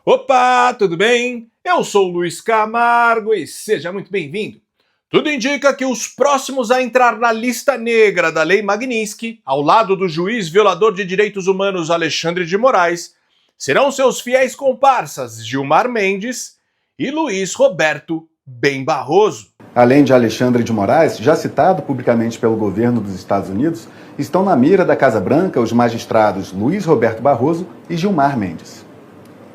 Opa, tudo bem? Eu sou o Luiz Camargo e seja muito bem-vindo. Tudo indica que os próximos a entrar na lista negra da Lei Magnitsky, ao lado do juiz violador de direitos humanos Alexandre de Moraes, serão seus fiéis comparsas Gilmar Mendes e Luiz Roberto Bem Barroso. Além de Alexandre de Moraes, já citado publicamente pelo governo dos Estados Unidos, estão na mira da Casa Branca os magistrados Luiz Roberto Barroso e Gilmar Mendes.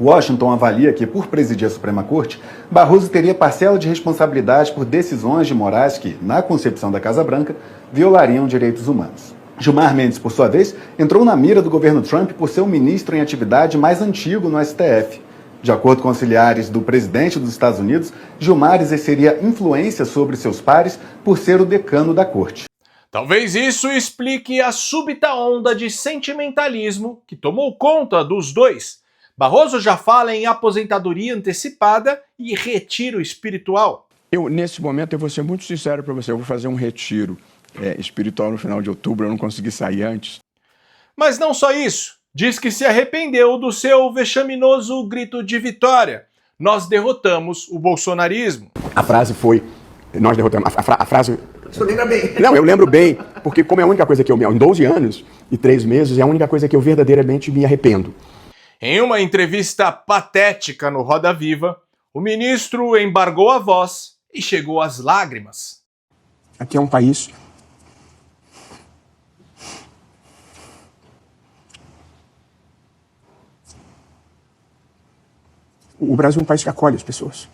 Washington avalia que, por presidir a Suprema Corte, Barroso teria parcela de responsabilidade por decisões de Moraes que, na concepção da Casa Branca, violariam direitos humanos. Gilmar Mendes, por sua vez, entrou na mira do governo Trump por ser o ministro em atividade mais antigo no STF. De acordo com auxiliares do presidente dos Estados Unidos, Gilmar exerceria influência sobre seus pares por ser o decano da corte. Talvez isso explique a súbita onda de sentimentalismo que tomou conta dos dois. Barroso já fala em aposentadoria antecipada e retiro espiritual. Nesse momento, eu vou ser muito sincero para você, eu vou fazer um retiro espiritual no final de outubro, eu não consegui sair antes. Mas não só isso, diz que se arrependeu do seu vexaminoso grito de vitória. Nós derrotamos o bolsonarismo. A frase foi, nós derrotamos, a frase... Você lembra bem? Não, eu lembro bem, porque como é a única coisa que em 12 anos e 3 meses, é a única coisa que eu verdadeiramente me arrependo. Em uma entrevista patética no Roda Viva, o ministro embargou a voz e chegou às lágrimas. Aqui é um país o Brasil é um país que acolhe as pessoas.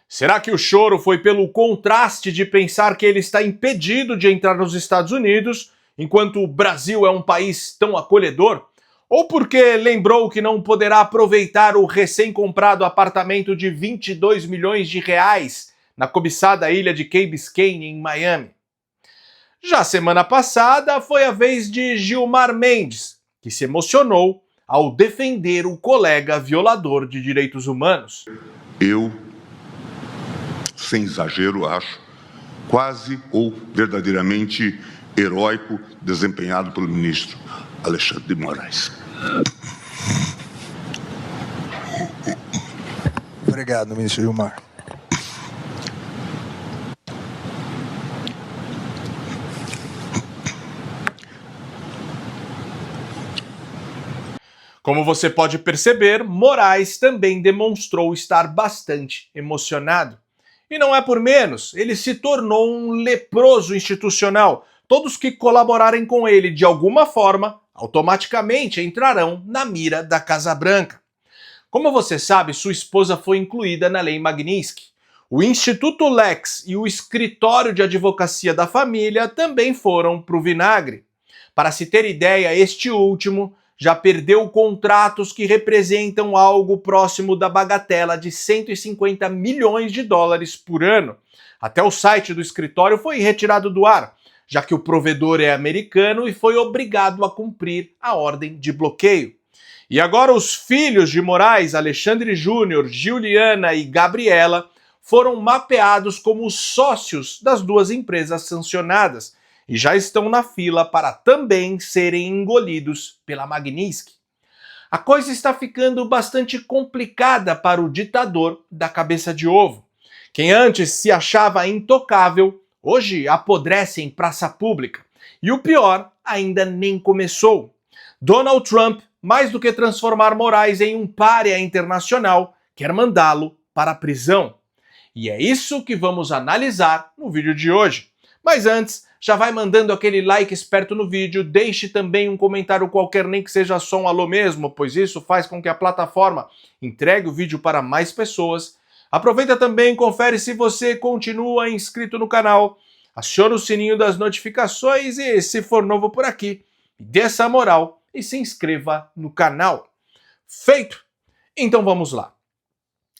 Será que o choro foi pelo contraste de pensar que ele está impedido de entrar nos Estados Unidos, enquanto o Brasil é um país tão acolhedor? Ou porque lembrou que não poderá aproveitar o recém-comprado apartamento de 22 milhões de reais na cobiçada ilha de Key Biscayne, em Miami? Já semana passada foi a vez de Gilmar Mendes, que se emocionou ao defender o colega violador de direitos humanos. Eu, sem exagero, acho quase ou verdadeiramente heróico desempenhado pelo ministro Alexandre de Moraes. Obrigado, ministro Gilmar. Como você pode perceber, Moraes também demonstrou estar bastante emocionado. E não é por menos, ele se tornou um leproso institucional. Todos que colaborarem com ele de alguma forma, automaticamente entrarão na mira da Casa Branca. Como você sabe, sua esposa foi incluída na Lei Magnitsky. O Instituto Lex e o Escritório de Advocacia da Família também foram para o vinagre. Para se ter ideia, este último já perdeu contratos que representam algo próximo da bagatela de 150 milhões de dólares por ano. Até o site do escritório foi retirado do ar, já que o provedor é americano e foi obrigado a cumprir a ordem de bloqueio. E agora os filhos de Moraes, Alexandre Júnior, Giuliana e Gabriela, foram mapeados como sócios das duas empresas sancionadas e já estão na fila para também serem engolidos pela Magnitsky. A coisa está ficando bastante complicada para o ditador da cabeça de ovo. Quem antes se achava intocável, hoje apodrece em praça pública. E o pior ainda nem começou. Donald Trump, mais do que transformar Moraes em um pária internacional, quer mandá-lo para a prisão. E é isso que vamos analisar no vídeo de hoje. Mas antes, já vai mandando aquele like esperto no vídeo, deixe também um comentário qualquer, nem que seja só um alô mesmo, pois isso faz com que a plataforma entregue o vídeo para mais pessoas. Aproveita também e confere se você continua inscrito no canal, aciona o sininho das notificações e, se for novo por aqui, dê essa moral e se inscreva no canal. Feito? Então vamos lá.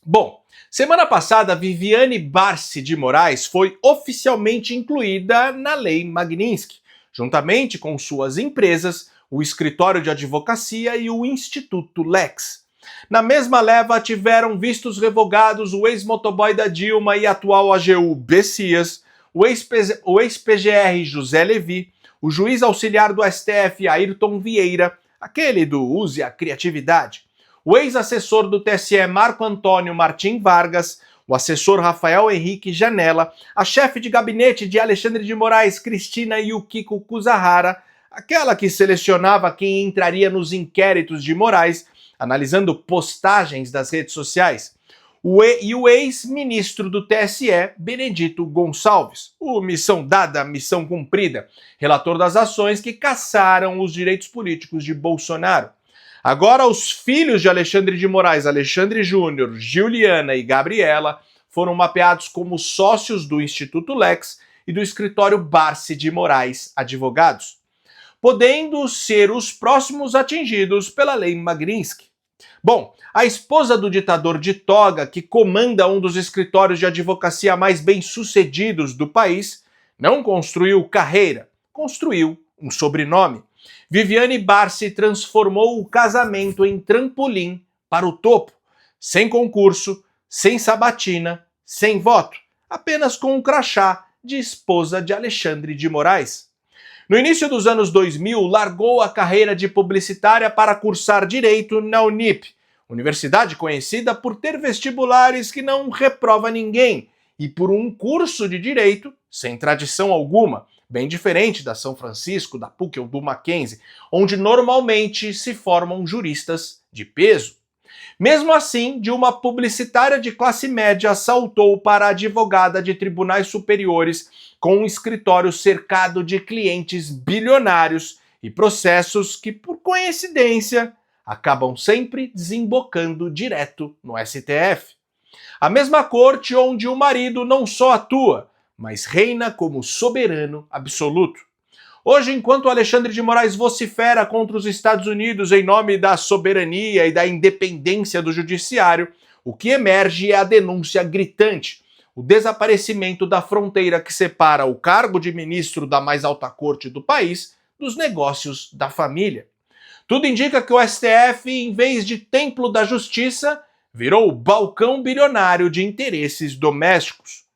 Bom, semana passada, Viviane Barsi de Moraes foi oficialmente incluída na Lei Magnitsky, juntamente com suas empresas, o Escritório de Advocacia e o Instituto Lex. Na mesma leva, tiveram vistos revogados o ex-motoboy da Dilma e atual AGU Bessias, o ex-PGR José Levi, o juiz auxiliar do STF Ayrton Vieira, aquele do Use a Criatividade, o ex-assessor do TSE Marco Antônio Martim Vargas, o assessor Rafael Henrique Janella, a chefe de gabinete de Alexandre de Moraes, Cristina Yukiko Kuzahara, aquela que selecionava quem entraria nos inquéritos de Moraes, analisando postagens das redes sociais, e o ex-ministro do TSE, Benedito Gonçalves, o missão dada, missão cumprida, relator das ações que caçaram os direitos políticos de Bolsonaro. Agora, os filhos de Alexandre de Moraes, Alexandre Júnior, Juliana e Gabriela, foram mapeados como sócios do Instituto Lex e do escritório Barsi de Moraes Advogados, podendo ser os próximos atingidos pela Lei Magnitsky. Bom, a esposa do ditador de toga, que comanda um dos escritórios de advocacia mais bem-sucedidos do país, não construiu carreira, construiu um sobrenome. Viviane Barsi transformou o casamento em trampolim para o topo, sem concurso, sem sabatina, sem voto, apenas com um crachá de esposa de Alexandre de Moraes. No início dos anos 2000, largou a carreira de publicitária para cursar Direito na Unip, universidade conhecida por ter vestibulares que não reprova ninguém e por um curso de Direito sem tradição alguma, bem diferente da São Francisco, da PUC ou do Mackenzie, onde normalmente se formam juristas de peso. Mesmo assim, de uma publicitária de classe média saltou para advogada de tribunais superiores com um escritório cercado de clientes bilionários e processos que, por coincidência, acabam sempre desembocando direto no STF. A mesma corte onde o marido não só atua, mas reina como soberano absoluto. Hoje, enquanto Alexandre de Moraes vocifera contra os Estados Unidos em nome da soberania e da independência do judiciário, o que emerge é a denúncia gritante, o desaparecimento da fronteira que separa o cargo de ministro da mais alta corte do país dos negócios da família. Tudo indica que o STF, em vez de templo da justiça, virou o balcão bilionário de interesses domésticos.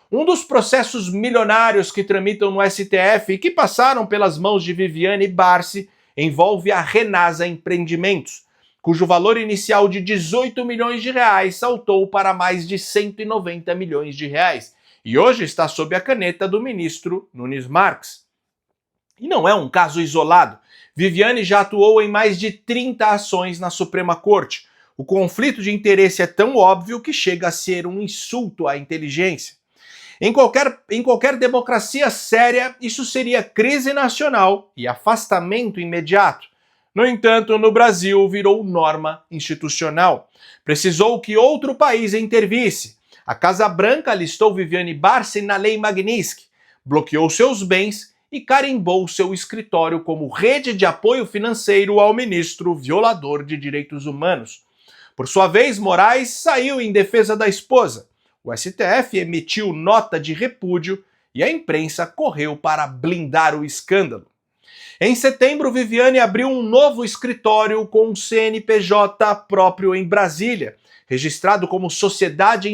Um dos processos milionários que tramitam no STF e que passaram pelas mãos de Viviane Barsi envolve a Renasa Empreendimentos, cujo valor inicial de 18 milhões de reais saltou para mais de 190 milhões de reais e hoje está sob a caneta do ministro Nunes Marques. E não é um caso isolado. Viviane já atuou em mais de 30 ações na Suprema Corte. O conflito de interesse é tão óbvio que chega a ser um insulto à inteligência. Em qualquer democracia séria, isso seria crise nacional e afastamento imediato. No entanto, no Brasil virou norma institucional. Precisou que outro país intervisse. A Casa Branca listou Viviane Barsi na Lei Magnitsky, bloqueou seus bens e carimbou seu escritório como rede de apoio financeiro ao ministro violador de direitos humanos. Por sua vez, Moraes saiu em defesa da esposa. O STF emitiu nota de repúdio e a imprensa correu para blindar o escândalo. Em setembro, Viviane abriu um novo escritório com um CNPJ próprio em Brasília, registrado como Sociedade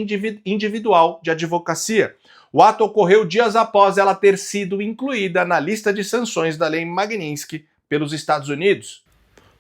Individual de Advocacia. O ato ocorreu dias após ela ter sido incluída na lista de sanções da Lei Magnitsky pelos Estados Unidos.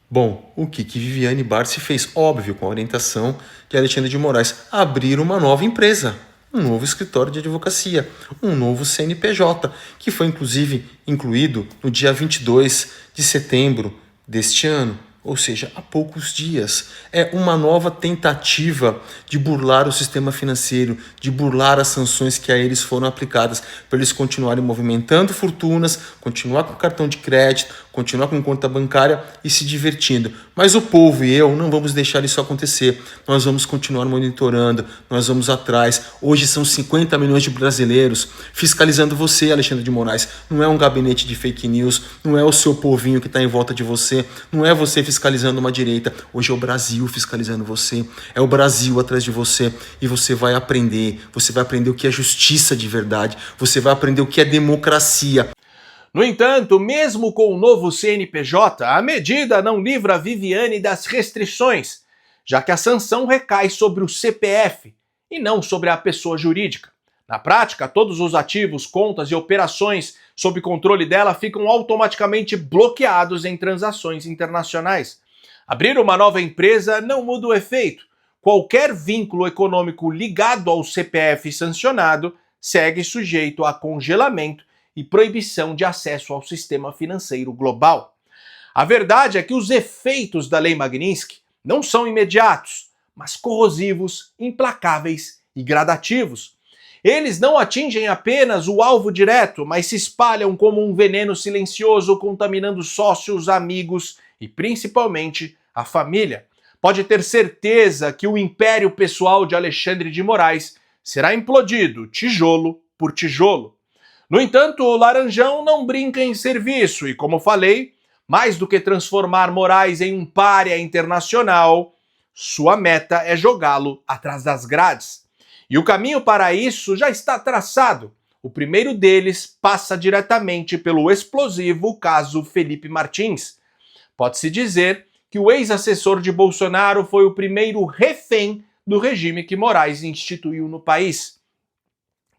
Bom, o que Viviane Barsi fez, óbvio, com a orientação de Alexandre de Moraes, abrir uma nova empresa, um novo escritório de advocacia, um novo CNPJ, que foi inclusive incluído no dia 22 de setembro deste ano, ou seja, há poucos dias. É uma nova tentativa de burlar o sistema financeiro, de burlar as sanções que a eles foram aplicadas, para eles continuarem movimentando fortunas, continuar com cartão de crédito, continuar com conta bancária e se divertindo. Mas o povo e eu não vamos deixar isso acontecer. Nós vamos continuar monitorando, nós vamos atrás. Hoje são 50 milhões de brasileiros fiscalizando você, Alexandre de Moraes. Não é um gabinete de fake news, não é o seu povinho que está em volta de você, não é você fiscalizando uma direita. Hoje é o Brasil fiscalizando você, é o Brasil atrás de você e você vai aprender o que é justiça de verdade, você vai aprender o que é democracia. No entanto, mesmo com o novo CNPJ, a medida não livra a Viviane das restrições, já que a sanção recai sobre o CPF e não sobre a pessoa jurídica. Na prática, todos os ativos, contas e operações sob controle dela ficam automaticamente bloqueados em transações internacionais. Abrir uma nova empresa não muda o efeito. Qualquer vínculo econômico ligado ao CPF sancionado segue sujeito a congelamento e proibição de acesso ao sistema financeiro global. A verdade é que os efeitos da Lei Magnitsky não são imediatos, mas corrosivos, implacáveis e gradativos. Eles não atingem apenas o alvo direto, mas se espalham como um veneno silencioso, contaminando sócios, amigos e principalmente a família. Pode ter certeza que o império pessoal de Alexandre de Moraes será implodido tijolo por tijolo. No entanto, o Laranjão não brinca em serviço e, como falei, mais do que transformar Moraes em um pária internacional, sua meta é jogá-lo atrás das grades. E o caminho para isso já está traçado. O primeiro deles passa diretamente pelo explosivo caso Felipe Martins. Pode-se dizer que o ex-assessor de Bolsonaro foi o primeiro refém do regime que Moraes instituiu no país.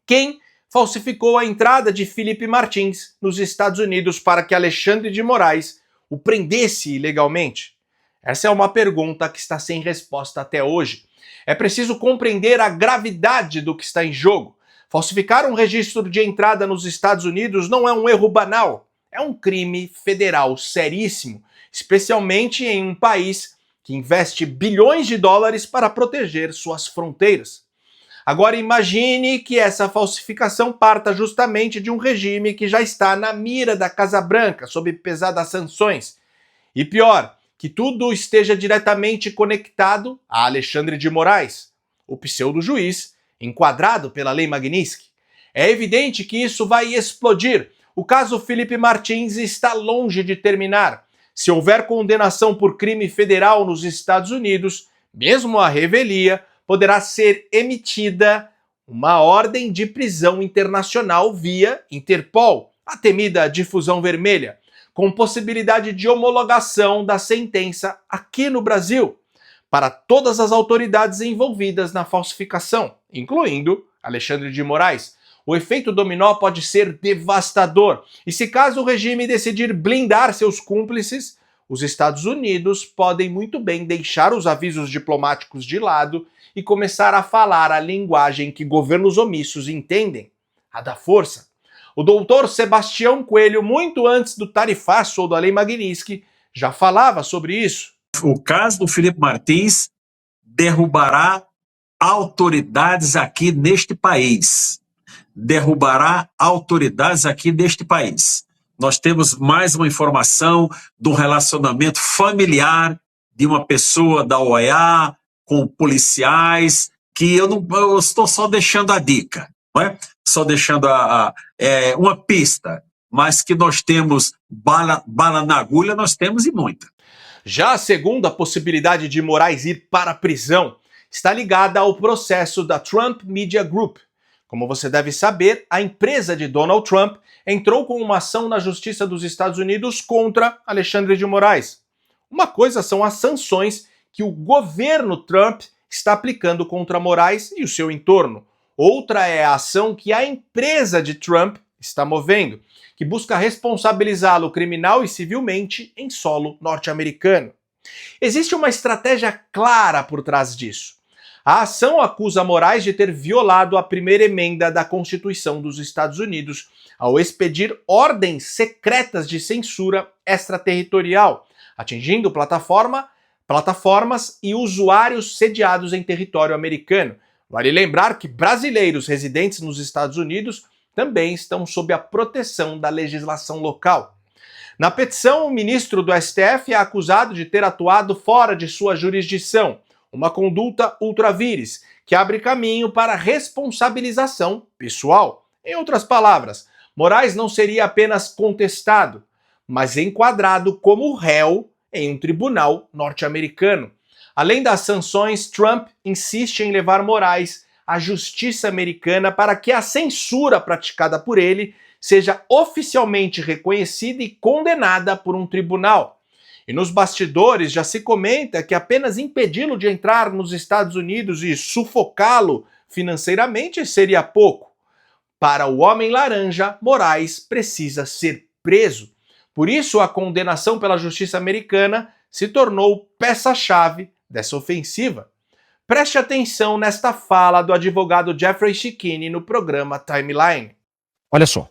Quem falsificou a entrada de Felipe Martins nos Estados Unidos para que Alexandre de Moraes o prendesse ilegalmente? Essa é uma pergunta que está sem resposta até hoje. É preciso compreender a gravidade do que está em jogo. Falsificar um registro de entrada nos Estados Unidos não é um erro banal, é um crime federal seríssimo, especialmente em um país que investe bilhões de dólares para proteger suas fronteiras. Agora imagine que essa falsificação parta justamente de um regime que já está na mira da Casa Branca, sob pesadas sanções. E pior, que tudo esteja diretamente conectado a Alexandre de Moraes, o pseudo-juiz enquadrado pela Lei Magnitsky. É evidente que isso vai explodir. O caso Felipe Martins está longe de terminar. Se houver condenação por crime federal nos Estados Unidos, mesmo a revelia, poderá ser emitida uma ordem de prisão internacional via Interpol, a temida difusão vermelha, com possibilidade de homologação da sentença aqui no Brasil, para todas as autoridades envolvidas na falsificação, incluindo Alexandre de Moraes. O efeito dominó pode ser devastador, e se caso o regime decidir blindar seus cúmplices, os Estados Unidos podem muito bem deixar os avisos diplomáticos de lado e começar a falar a linguagem que governos omissos entendem, a da força. O doutor Sebastião Coelho, muito antes do tarifaço ou da Lei Magnitsky, já falava sobre isso. O caso do Felipe Martins derrubará autoridades aqui neste país. Derrubará autoridades aqui neste país. Nós temos mais uma informação do relacionamento familiar de uma pessoa da OEA com policiais, que eu estou só deixando a dica, não é? Só deixando uma pista, mas que nós temos bala na agulha, nós temos e muita. Já a segunda possibilidade de Moraes ir para a prisão está ligada ao processo da Trump Media Group. Como você deve saber, a empresa de Donald Trump entrou com uma ação na Justiça dos Estados Unidos contra Alexandre de Moraes. Uma coisa são as sanções que o governo Trump está aplicando contra Moraes e o seu entorno. Outra é a ação que a empresa de Trump está movendo, que busca responsabilizá-lo criminal e civilmente em solo norte-americano. Existe uma estratégia clara por trás disso. A ação acusa Moraes de ter violado a primeira emenda da Constituição dos Estados Unidos ao expedir ordens secretas de censura extraterritorial, atingindo plataformas e usuários sediados em território americano. Vale lembrar que brasileiros residentes nos Estados Unidos também estão sob a proteção da legislação local. Na petição, o ministro do STF é acusado de ter atuado fora de sua jurisdição, uma conduta ultra vires, que abre caminho para responsabilização pessoal. Em outras palavras, Moraes não seria apenas contestado, mas enquadrado como réu em um tribunal norte-americano. Além das sanções, Trump insiste em levar Moraes à justiça americana para que a censura praticada por ele seja oficialmente reconhecida e condenada por um tribunal. E nos bastidores já se comenta que apenas impedi-lo de entrar nos Estados Unidos e sufocá-lo financeiramente seria pouco. Para o homem laranja, Moraes precisa ser preso. Por isso, a condenação pela justiça americana se tornou peça-chave dessa ofensiva. Preste atenção nesta fala do advogado Jeffrey Schickini no programa Timeline. Olha só.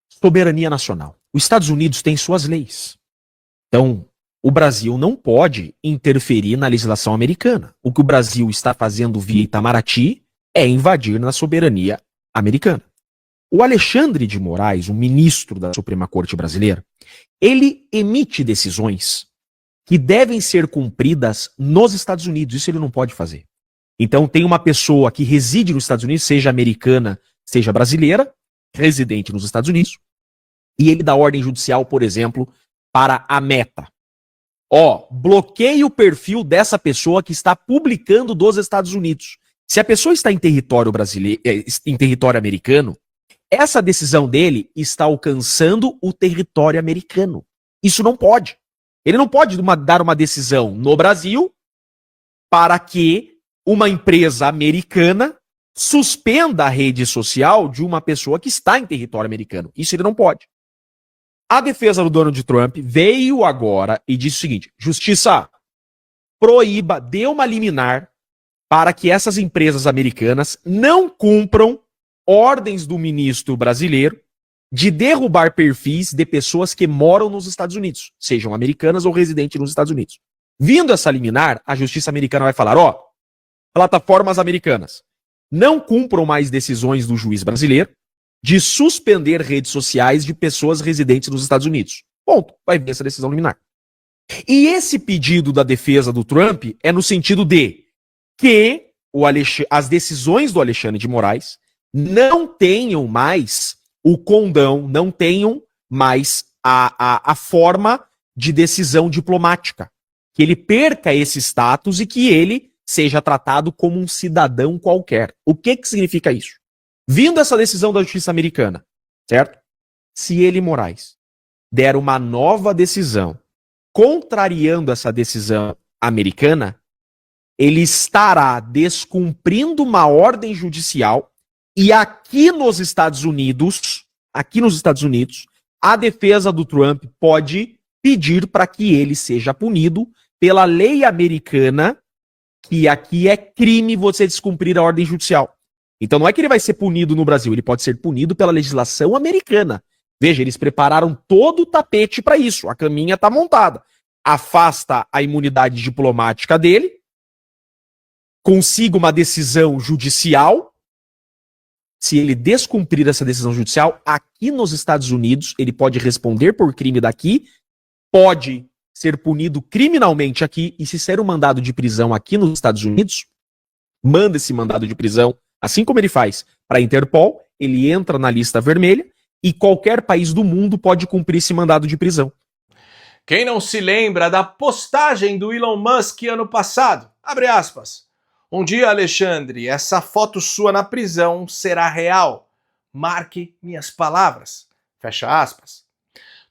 Soberania nacional. Os Estados Unidos têm suas leis. Então, o Brasil não pode interferir na legislação americana. O que o Brasil está fazendo via Itamaraty é invadir na soberania americana. O Alexandre de Moraes, o ministro da Suprema Corte brasileira, ele emite decisões que devem ser cumpridas nos Estados Unidos. Isso ele não pode fazer. Então tem uma pessoa que reside nos Estados Unidos, seja americana, seja brasileira, residente nos Estados Unidos, e ele dá ordem judicial, por exemplo, para a Meta. Bloqueie o perfil dessa pessoa que está publicando dos Estados Unidos. Se a pessoa está em território brasileiro, em território americano, essa decisão dele está alcançando o território americano. Isso não pode. Ele não pode dar uma decisão no Brasil para que uma empresa americana suspenda a rede social de uma pessoa que está em território americano. Isso ele não pode. A defesa do Donald Trump veio agora e disse o seguinte: Justiça, proíba, dê uma liminar para que essas empresas americanas não cumpram ordens do ministro brasileiro de derrubar perfis de pessoas que moram nos Estados Unidos, sejam americanas ou residentes nos Estados Unidos. Vindo essa liminar, a justiça americana vai falar: plataformas americanas, não cumpram mais decisões do juiz brasileiro de suspender redes sociais de pessoas residentes nos Estados Unidos. Ponto. Vai vir essa decisão liminar. E esse pedido da defesa do Trump é no sentido de que as decisões do Alexandre de Moraes não tenham mais o condão, não tenham mais a forma de decisão diplomática. Que ele perca esse status e que ele seja tratado como um cidadão qualquer. O que significa isso? Vindo essa decisão da justiça americana, certo? Se ele, Moraes, der uma nova decisão contrariando essa decisão americana, ele estará descumprindo uma ordem judicial e aqui nos Estados Unidos, a defesa do Trump pode pedir para que ele seja punido pela lei americana, que aqui é crime você descumprir a ordem judicial. Então não é que ele vai ser punido no Brasil, ele pode ser punido pela legislação americana. Veja, eles prepararam todo o tapete para isso, a caminha está montada. Afasta a imunidade diplomática dele, consiga uma decisão judicial. Se ele descumprir essa decisão judicial, aqui nos Estados Unidos, ele pode responder por crime daqui, pode ser punido criminalmente aqui, e se ser um mandado de prisão aqui nos Estados Unidos, manda esse mandado de prisão, assim como ele faz para a Interpol, ele entra na lista vermelha e qualquer país do mundo pode cumprir esse mandado de prisão. Quem não se lembra da postagem do Elon Musk ano passado? Abre aspas. Um dia, Alexandre, essa foto sua na prisão será real. Marque minhas palavras. Fecha aspas.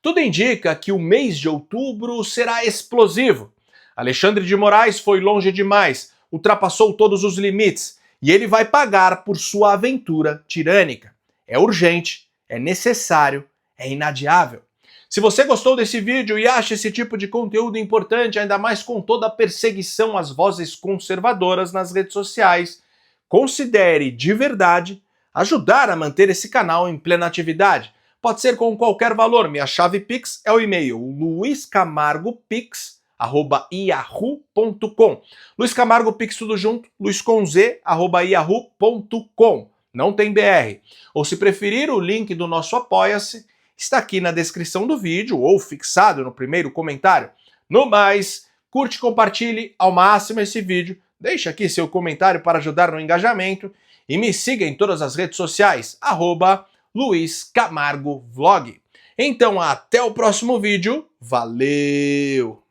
Tudo indica que o mês de outubro será explosivo. Alexandre de Moraes foi longe demais, ultrapassou todos os limites e ele vai pagar por sua aventura tirânica. É urgente, é necessário, é inadiável. Se você gostou desse vídeo e acha esse tipo de conteúdo importante, ainda mais com toda a perseguição às vozes conservadoras nas redes sociais, considere de verdade ajudar a manter esse canal em plena atividade. Pode ser com qualquer valor. Minha chave Pix é o e-mail luiscamargopix@yahoo.com. Luiz Camargo Pix tudo junto, luisconz@yahoo.com. Não tem BR. Ou se preferir, o link do nosso Apoia-se está aqui na descrição do vídeo ou fixado no primeiro comentário. No mais, curte e compartilhe ao máximo esse vídeo, deixe aqui seu comentário para ajudar no engajamento e me siga em todas as redes sociais, @LuizCamargoVlog. Então até o próximo vídeo, valeu!